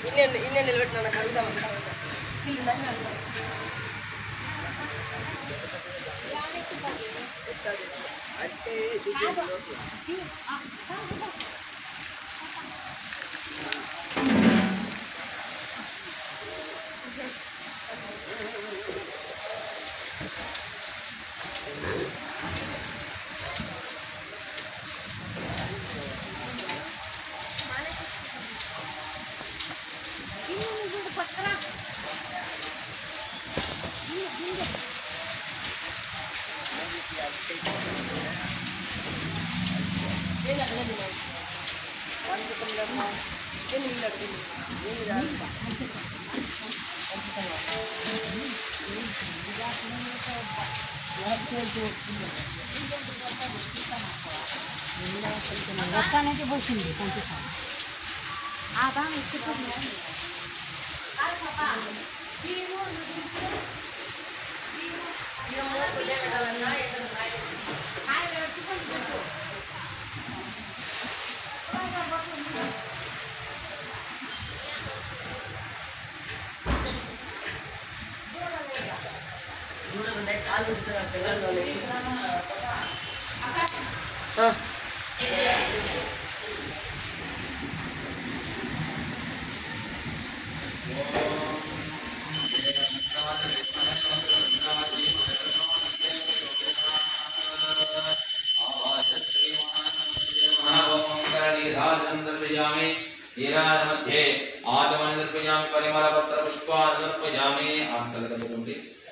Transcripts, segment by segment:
ఇన్నే నిలబెట్టిన నాకు అడుగుదాం అంటే మొత్తానికి పోసింది కొంచెం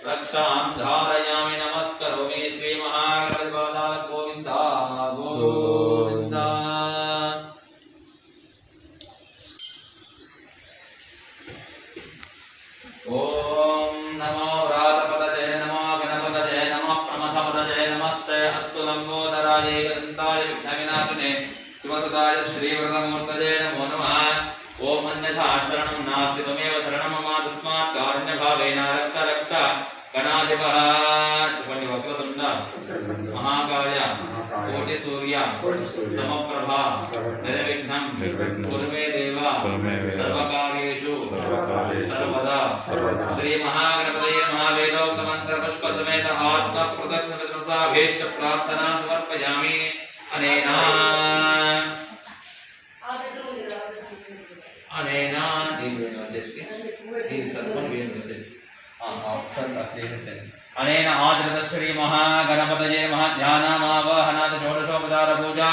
रक्षां धारयामि नमस्करोमि श्री महागणपतिपादाय गोविन्दा गोविन्दा ओम नमो व्रातपतये नमो गणपतये नमः प्रमथपतये नमस्ते अस्तु लंबोदराय गन्ताय विघ्नविनाशने शिवसुताय श्रीवरदमूर्तये नमो नमः ओम अन्यथा शरणं नास्ति त्वमेव शरणं मम तस्मात् कारुण्यभावेन रक्ष रक्ष गणाधिपः सुपण्य वक्रतुण्ड महाकाय कोटि सूर्य समप्रभा निर्विघ्नं कुरु मे देव सर्वकार्येषु सर्वदा श्री महागणपतये नमः वेदोक्त मंत्र पुष्प समेत आत्म प्रदक्षिणा प्रार्थना समर्पयामि अनेना अनेना अनेन आदृत श्री महागणपतये नमः ध्यानामावाहनाद षोडशोपचार पूजा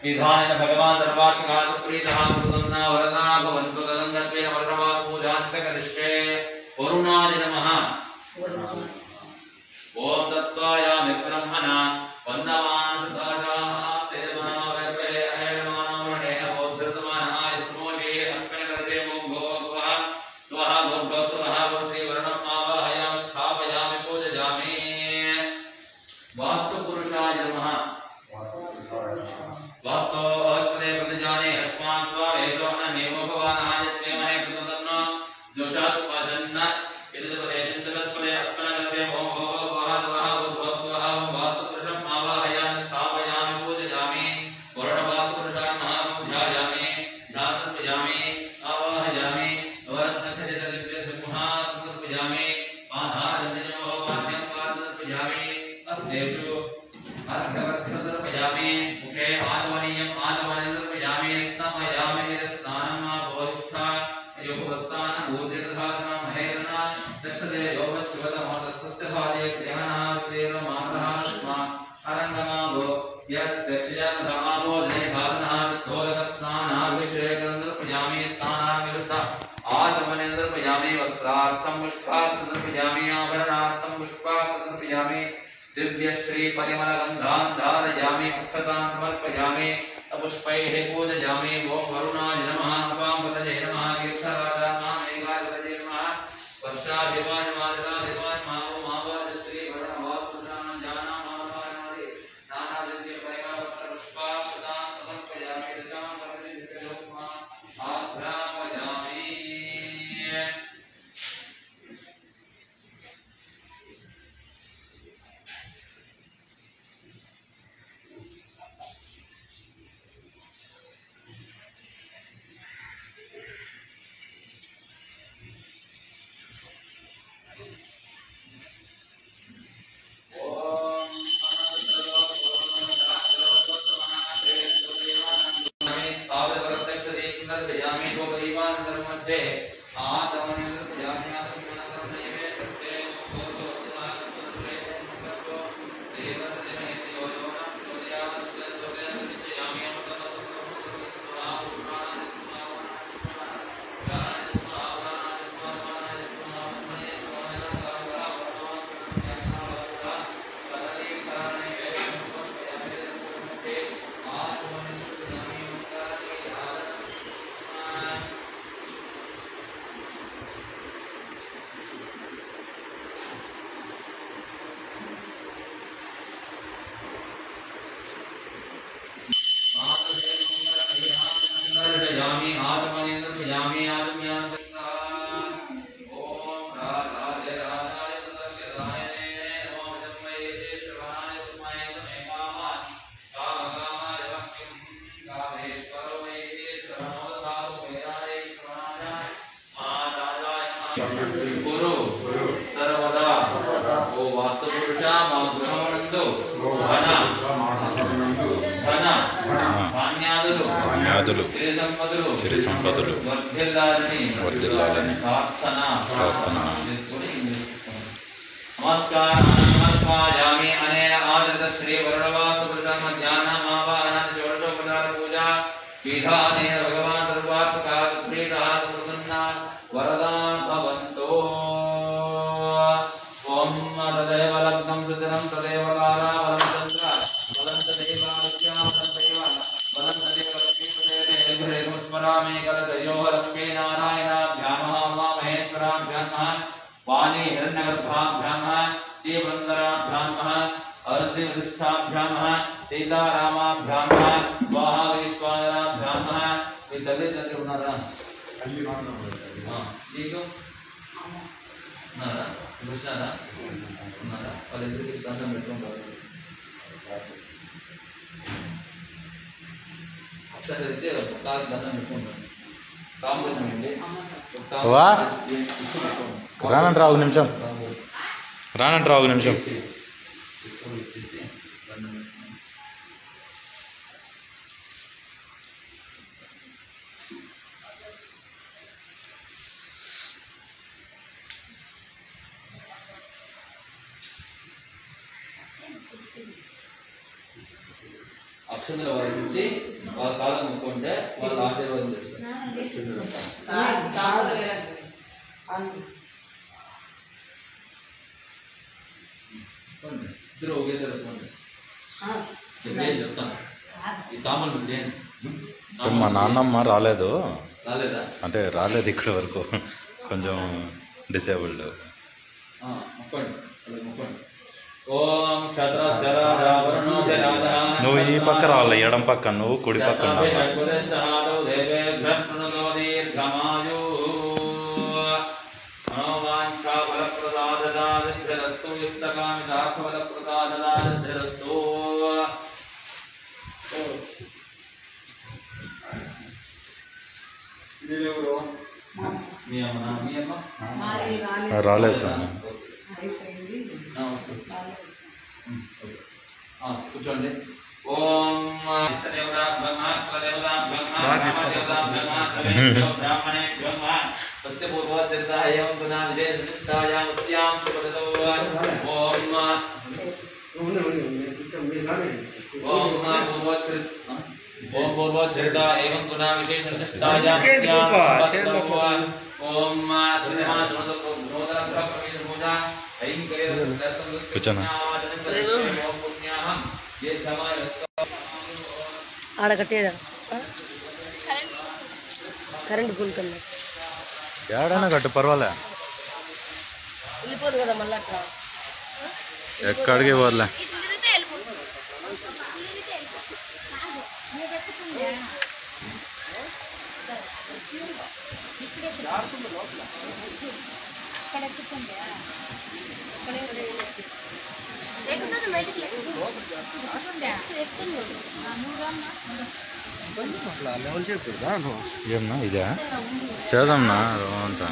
विधानेन भगवान् सर्वात्मकात् प्रीतः प्रसन्ना वरदा भवन्तु तदङ्गत्वेन वर्षवात् पूजाश्च करिष्ये वरुणाय नमः ओम तत्त्वायामि ब्रह्मणा वन्दमान् सदाचाः दिव्य श्री परिमल गंधां धारयामि पुष्पतां समर्पयामि पुष्पैः पूजयामि ओम वरुणाय नमः अपांपतये नमः तीर्थराजानां मेघाधिपतये नमः वर्षाधिपाय नमः जलाधिपाय नमः ओम आवाज श्री वरुणवासुदानं जानामावानादि नानादिव्य परिमल पुष्पाक्षतां समर्पयामि दशां सर्वदिव्यलोकमा आभ्रामयामि కురు సర్వదా ఓ వాస్తు పురుష మా గృహమునందు ధన ధాన్యాదులు సిరి సంపదలు వర్ధిల్లాలని ప్రార్థన చేసుకొని నమస్కారం సమర్పయామి అనేన ఆదత శ్రీ వరుణవాస్తు పురుష మధ్యాహ్నం ఆవాహన షోడశోపచార పూజ విధానేన భగవాన్ సర్వాత్మక ప్రీతః సమృద్ధ వరదా భవంతో ఓం తదేవ లగ్నం సుదినం తదేవ కాలా వరం చంద్ర వరం తదేవ విద్యా వరం తదేవ వరం తదేవ లక్ష్మీపదే స్మరామి కలదయో లక్ష్మీ నారాయణాభ్యాం మహేశ్వరాభ్యాం వాణి హిరణ్యగర్భాభ్యాం జీవృందరాభ్యాం అర్ధివధిష్టాభ్యాం సీతారామాభ్యాం వాహా వైశ్వానరాభ్యాం మీ తల్లిదండ్రులు ఉన్నారా? నీకు ఉన్నారా? చూసినారా? ఉన్నారా? వాళ్ళిద్దరికి దండం పెట్టుకుంటారు. ఒకసారి అయితే కాలు దండం పెట్టుకుంటారు. రానంటారా ఒక నిమిషం, రానంటారా ఒక నిమిషం. అక్షంతలు వారికి ఇచ్చి వాళ్ళ కాలం ముక్కుంటే వాళ్ళు ఆశీర్వాదం చేస్తారు. ఇద్దరు ఒకే జరుగుతుంది చెప్తాను. ఈ తామలు మా నాన్నమ్మ రాలేదు, రాలేదా? అంటే రాలేదు ఇక్కడి వరకు, కొంచెం డిసేబుల్డ్. ముక్కండి ముక్కండి. ఓం క్షత్రశరాజావరణో జరాధః. నువ్వు ఈ పక్క రావాలి, ఎడం పక్క, నువ్వు కుడి పక్క ఉండాలి. రాలేదు సార్. కూర్చోండి. ఓం పూర్వచరిత ఏవం గుణ విశేష కూర్చోనా? ఆడ కట్టేదా కరెంట్ ఫుల్ కన్నా ఏడైనా కట్టు పర్వాలే, వెళ్ళిపోదు కదా మళ్ళీ అట్లా ఎక్కడికి పోదులే. ఏమన్నా ఇదే చేద్దాంనా అంతా.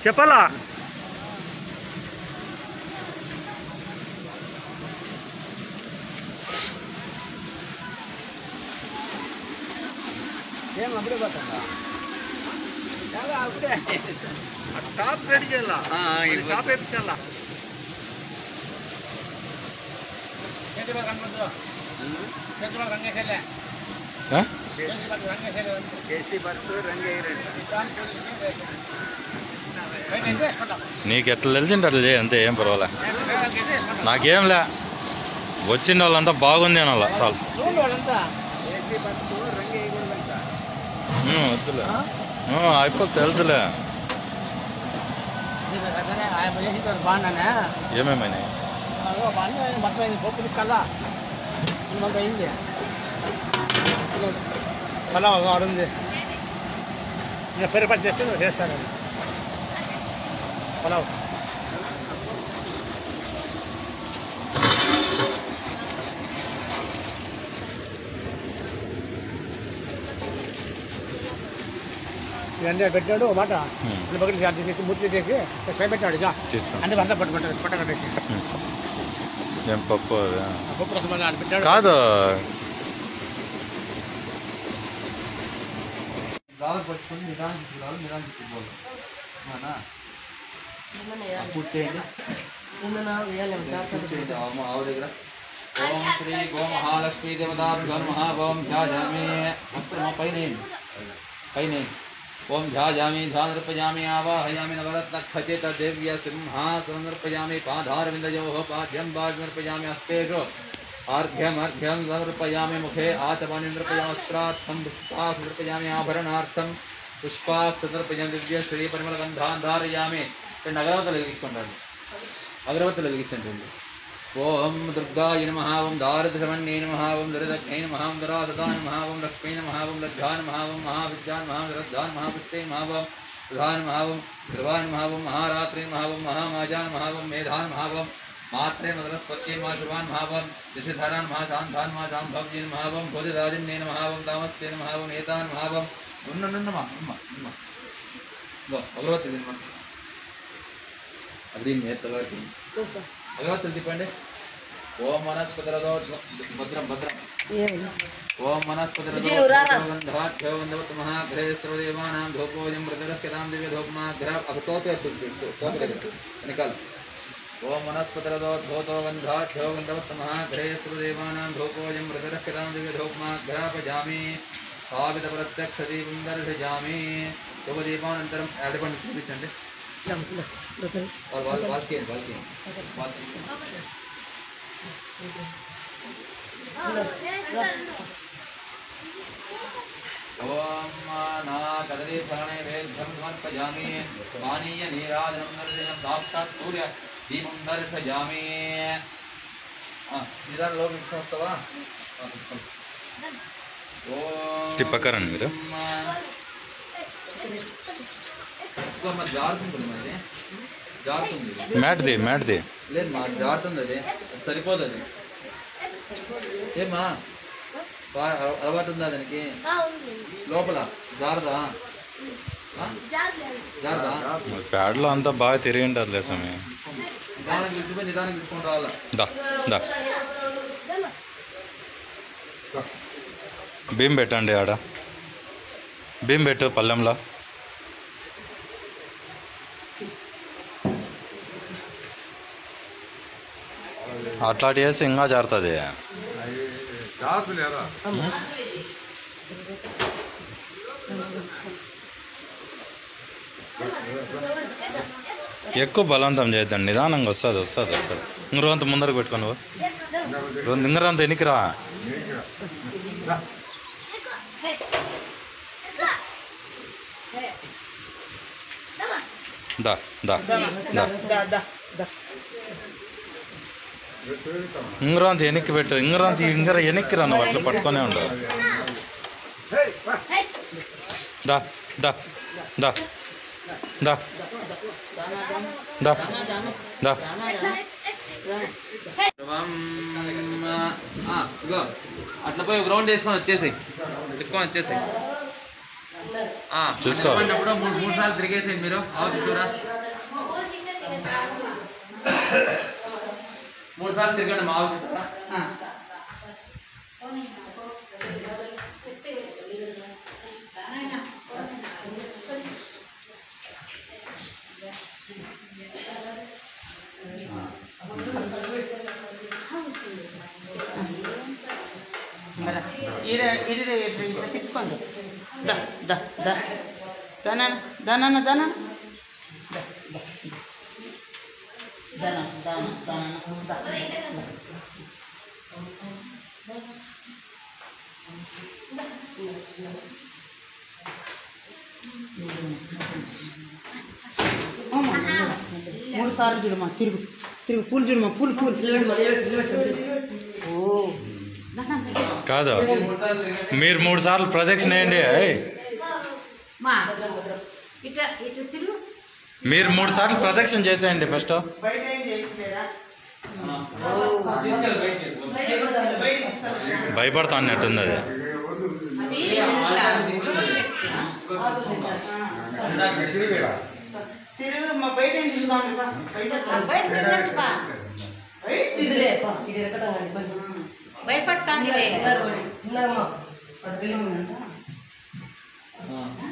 చెప్పాలా ఏం అప్పుడే పోతుందా? అప్పుడే టాప్ రెడీ చేయాలా, టాప్ వేయించాలా. నీకు ఎట్లా తెలిసింటే అట్లా చేయి, అంతే, ఏం పర్వాలే. నాకేంలే, వచ్చిన వాళ్ళంతా బాగుంది అనాల చాలు. వద్దులే, అయిపోతే తెలుసులే. బాగున్నానే ఏమేమైనాయి? మొత్తం అయింది, పప్పు కల్లా మొత్తం అయింది. పలావ్ ఆడుంది, ఇంకా పెరుపతి చేస్తే నువ్వు చేస్తాను పలావ్. ఇవన్నీ పెట్టాడు ఒక మాట రెండు బకెట్లు తీసేసి మూర్తి తీసేసి ఫ్రై పెట్టాడు ఇక తీస్తాం అంటే అంతా పట్ట కట్టేసి ఏం పప్పు అది? పప్పు రసం ఆడ పెట్టాడు కాదు గాలి పట్టుకొని నిదానం తీసుకోవాలి పూర్తి చేయండి పూర్తి చేయండి ఆవు దగ్గర ఓం శ్రీ గో మహాలక్ష్మీ దేవతాభ్యో నమః ఓం ధ్యాయామి పైన ఓం ధ్యాయామి ధ్యానర్పయామి ఆవాహయామి నవరత్నఖచిత దేవ్య సింహాసనర్పయామి పాదారవిందయోః పాద్యం భాగనర్పయామి హస్తేషు ఆర్ఘ్యం సమర్పయామి ముఖే ఆచమని నృపయామి వస్త్రార్థం పుష్పాక్షర్పయామి ఆభరణార్థం పుష్పాక్షర్పయామి దివ్య శ్రీ పరిమళ గంధాన్ ధారయామి అగరవత్తులు వెలిగించుకుంటాను అగరవత్తులు వెలిగించండి ఓం దుర్గాయ నమః ఓం దారిద్ర్యమన్యే నమః ఓం దరిద్రజ్ఞే నమః ఓం దరాసదాయ నమః ఓం లక్ష్మీ నమః ఓం లజ్జాయ నమః ఓం మహావిద్యాయ నమః శ్రద్ధాయ నమః పుష్టే నమః ఓం ప్రధాయ నమః ఓం ధ్రువాయ నమః ఓం మహారాత్రి నమః ఓం మహామాజాయ నమః ఓం మేధాయ నమః ఓం మాత్రే మదరస్పత్యే నమః శుభాయ నమః ఓం దిశధారాయ నమః శాంతాయ నమః శాంభవ్యే నమః ఓం బోధిరాజన్యే నమః ఓం తామస్తే నమః ఓం నేతాయ నమః ఓం అగరవత్తులు అది నేతగారికి అగరవత్తులు తిప్పండి ఓం వనస్పతిరదో భద్రం ఓం వనస్పతిరదోగంధాఖ్యోగంధవత్ మహాగ్రహస్త్రదేవానాం ధూపోజం మృతరస్యతాం దివ్య ధూపమాగ్రహ అభితోత వెనకాల ఓం వనస్పతిరదోద్భూతోగంధాఖ్యోగంధవత్ మహాగ్రహస్త్రదేవానాం ధూపోజం మృతరస్యతాం దివ్య ధూపమాగ్రహపజామి స్థాపిత ప్రత్యక్ష దీపం దర్శయామి శుభదీపానంతరం అడపండి చూపించండి వాళ్ళకి ఓం నా కదలీఫలనే వేద్యం సమర్పయామి పానీయ నీరాజనం దర్శనం సాక్షాత్ సూర్య దీపం దర్శయామి నిదానంలో వస్తావా తిప్పకరండి మీరు జారుతుంది మరి జారుతుంది మ్యాట్ది లేదు మా జారుతుంది అది సరిపోతుంది ఏమా అలవాటు ఉందా దానికి లోపల జారదా ప్యాడ్లో అంతా బాగా తిరిగి ఉంటుంది లే స్వామి నిదానం తీసుకొని రావాలా దా భీమ్ పెట్టండి ఆడ భీమ్ పెట్టు పల్లెంలో అట్లాంటి వేసి ఇంకా జారుతుంది ఎక్కువ బలవంతం చేద్దాం నిదానంగా వస్తుంది ఇంకరంత ముందరకు పెట్టుకోను ఇంకరంత ఎన్నికిరా దా దా దా ఇంగరంత వెనక్కి పెట్టు ఇంగర వెనక్కి రా నువ్వు అట్లా పట్టుకొనే ఉండవు దా దా దా దా దా దా అట్లా పోయి గ్రౌండ్ వేసుకొని వచ్చేసి చూసుకో మూడు సార్లు తిరిగేసేయండి మీరు చుట్టూరా 3 సార్లు తిరగండి మా చుట్టూరా ఇట్లా తిప్పుకోండి దానా మూడు సార్లు చూడమ్మా తిరుగు పూలు చూడమ్మా పూలు ఓ కాదు మీరు 3 సార్లు ప్రదక్షిణ వేయండి మీరు 3 సార్లు ప్రదక్షిణ చేసేయండి ఫస్ట్ భయపడతా అన్నట్టుంది అది తిరుగు మా బయట ఏం చూసుకోండి బయట తిరగచ్చు బా భయపడకండి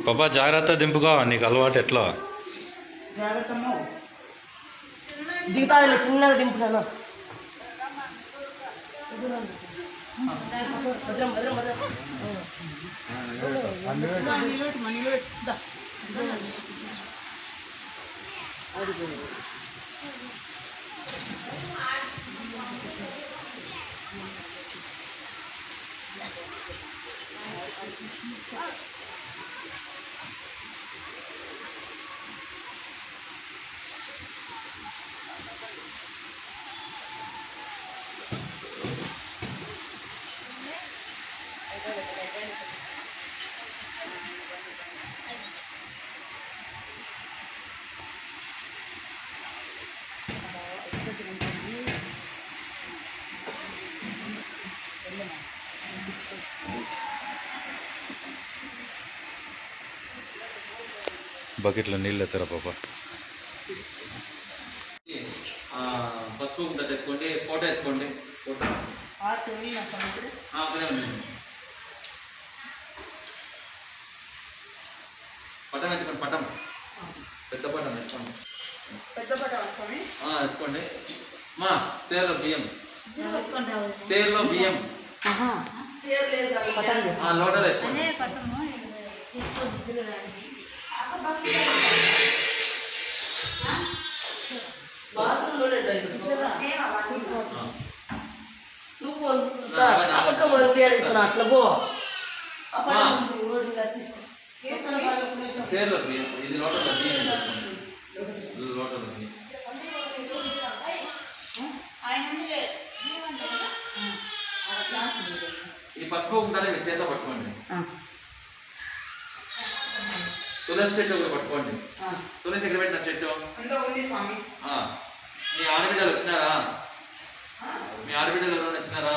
పాపా జాగ్రత్త దింపుకో, నీకు అలవాటు ఎట్లా. జాగ్రత్తమ్మో దిగుతాదిలే, చిన్నగా దింపుతాను. భద్రం భద్రం భద్రం. బకెట్లో నీళ్ళు ఎత్తరా పాపా. పసుపు గుంట ఎత్తుకోండి, ఫోటో ఎత్తుకోండి. ఫోటో అక్కడే ఉండండి. పటం ఎత్తుకోండి, పటం పెద్ద పటం ఎత్తుకోండి. ఎత్తుకోండి. మా సేర్లో బియ్యం, సేర్లో బియ్యం లోటలు ఎత్తుకోండి. అట్లా పో. సేర్లో బియ్యం, ఇది లోటలో బియ్యం ఎత్తుకోండి. లోటలో బియ్యం ఈ పసుపు ఉండాలి, మీ చేత పట్టుకోండి. తులసి చెట్టు ఒకటి పట్టుకోండి. తులసి ఎక్కడ పెట్టిన చెట్టు? మీ ఆడబిడ్డలు వచ్చినారా? మీ ఆడబిడ్డలు ఎవరైనా వచ్చినారా?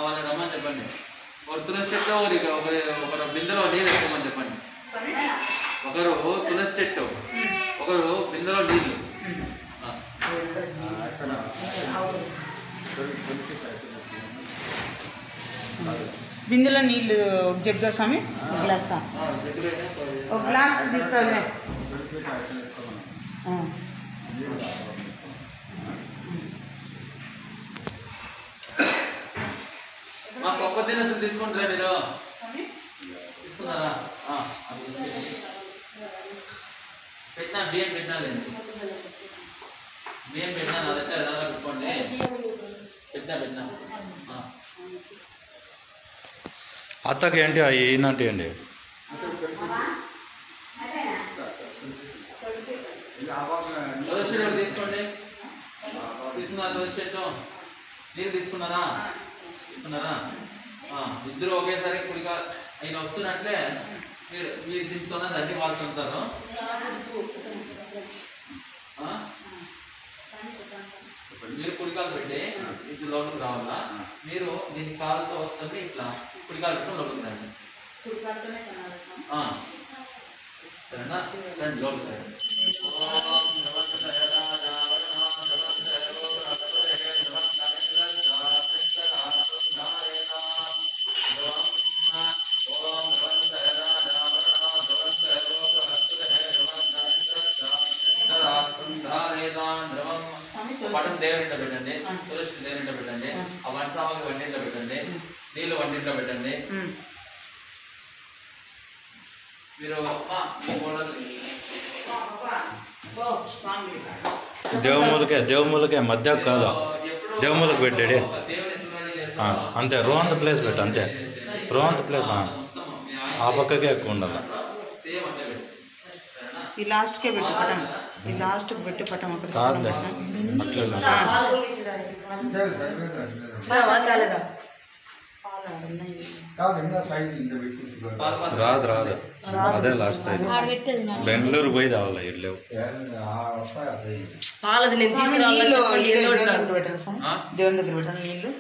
వాళ్ళని రమ్మని చెప్పండి. ఒకరు తులసి చెట్టు, ఒకరు బిందెలో నీళ్ళు ఎత్తుకోమని చెప్పండి. ఒకరు తులసి చెట్టు, ఒకరు బిందెలో నీళ్ళు. బిందెలో నీళ్ళు జగ్గా స్వామి, గ్లాసా? ఒక గ్లాస్ తీసుకోలే. మా పప్పు దినసులు తీసుకుంటారా మీరు? తీసుకున్నారా? పెట్టినా బియ్యం పెట్టినా లేదు, బియ్యం పెట్టినా నా దగ్గర ఎలా పెట్టుకోండి. పెట్టినా అత్తకి ఏంటి ఈనాటి అండి? తులసి చెట్టు తీసుకోండి. తీసుకున్నారా? తులసి చెట్టు నీళ్ళు తీసుకున్నారా? తీసుకున్నారా? ఇద్దరు ఒకేసారి కుడిగా ఆయన వస్తున్నట్లే మీరు దీంతోనే దాన్ని వాడుతుంటారు. మీరు కుడికాలు పెట్టి ఇది లోపలికి రావాలా? మీరు దీని కాలుతో వస్తుంది, ఇట్లా కుడికాలు పెట్టుకుని లోపలికి రండి. సరేనా? రండి లోపలికి రండి. పటం దేవునింట్లో పెట్టండి, తులసి దేవునింట్లో పెట్టండి, ఆ వంటసామాగ్రి వంటింట్లో పెట్టండి, నీళ్ళు వంటింట్లో పెట్టండి. మీరు దేవుమూలకే మధ్య కాదు, దేవుమూలకు పెట్టాడే అంతే. రోంత ప్లేస్ పెట్టు అంతే, రోంత ప్లేస్ ఆ పక్కకే ఎక్కువ ఉండాలి. ఈ లాస్ట్కే పెట్టు పటం, ఈ లాస్ట్కి పెట్టి పటం అక్కడ కాదులే రాదు రాదు, అదే లాస్ట్ సైడ్. బెంగళూరు పోయి రావాలి, ఇల్లు పాలది నేను దేవుని దగ్గర పెట్టండి నీళ్ళు.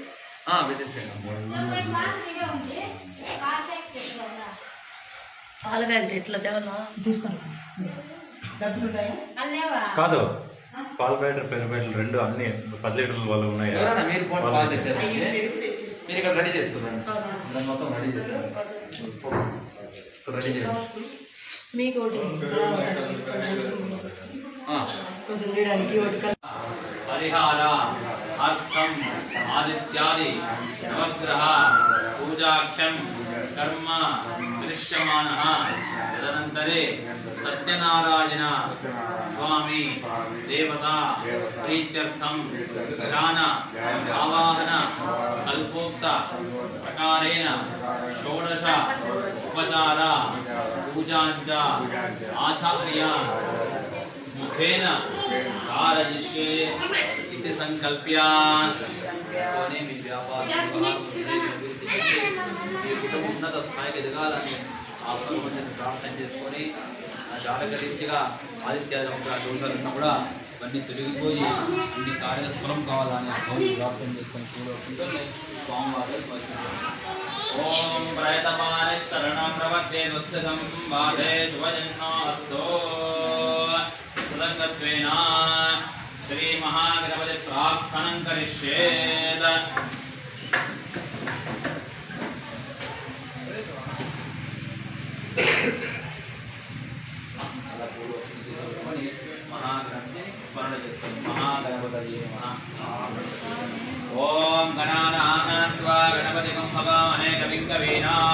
పాల ప్యాకెట్ ఎట్లా తేవాలా తీసుకోండి డబ్బులు ఉంటాయా అల్లేవా కాదు పాల ప్యాకెట్ పెరుగు ప్యాకెట్లు రెండు అన్ని 10 లీటర్ల వాళ్ళు ఉన్నాయి. ఎవరన్నా మీరు పోటీ పాలు తెచ్చారు పెరుగు తెచ్చి మీరు ఇక్కడ రెడీ చేసుకున్నాను దాన్ని మొత్తం రెడీ చేశారు రెడీ చేయండి మీకు ఒకటి ఉండడానికి ఒకటి హరిహార అర్థం ఆదిత్యాది నవగ్రహ పూజాఖ్యం కర్మ దృశ్యమానః తదనంతరే సత్యనారాయణ స్వామి దేవత ప్రీత్యర్థం ధ్యాన ఆవాహన కల్పోక్త ప్రకారేణ షోడశ ఉపచార పూజాంచ ఆచార్య ముఖేన कारयिष्ये इति संकल्प्य మీ వ్యాపారం ఉన్నత స్థాయికి ఎదగాలని ఆ భగవంతుని ప్రార్థన చేసుకొని ఆ జాతక రీతిగా ఆదిత్య దోషాలున్నా కూడా ఇవన్నీ తొలగిపోయి అన్ని కార్యస్ఫలం కావాలని ఆ భగవంతుని ప్రార్థన చేసుకొని చూడకుంటే స్వామివారు ఓం ప్రయతమానశరణం ప్రవక్తే దుఃఖం బాధే శుభజన్మోస్తు సుదంగత్వేన శ్రీ మహాగణపతి ప్రార్థనం కరిష్యేత్ మహాగణపతి ఓం గణానాం త్వా గణపతిం హవామహే కవిం కవీనాం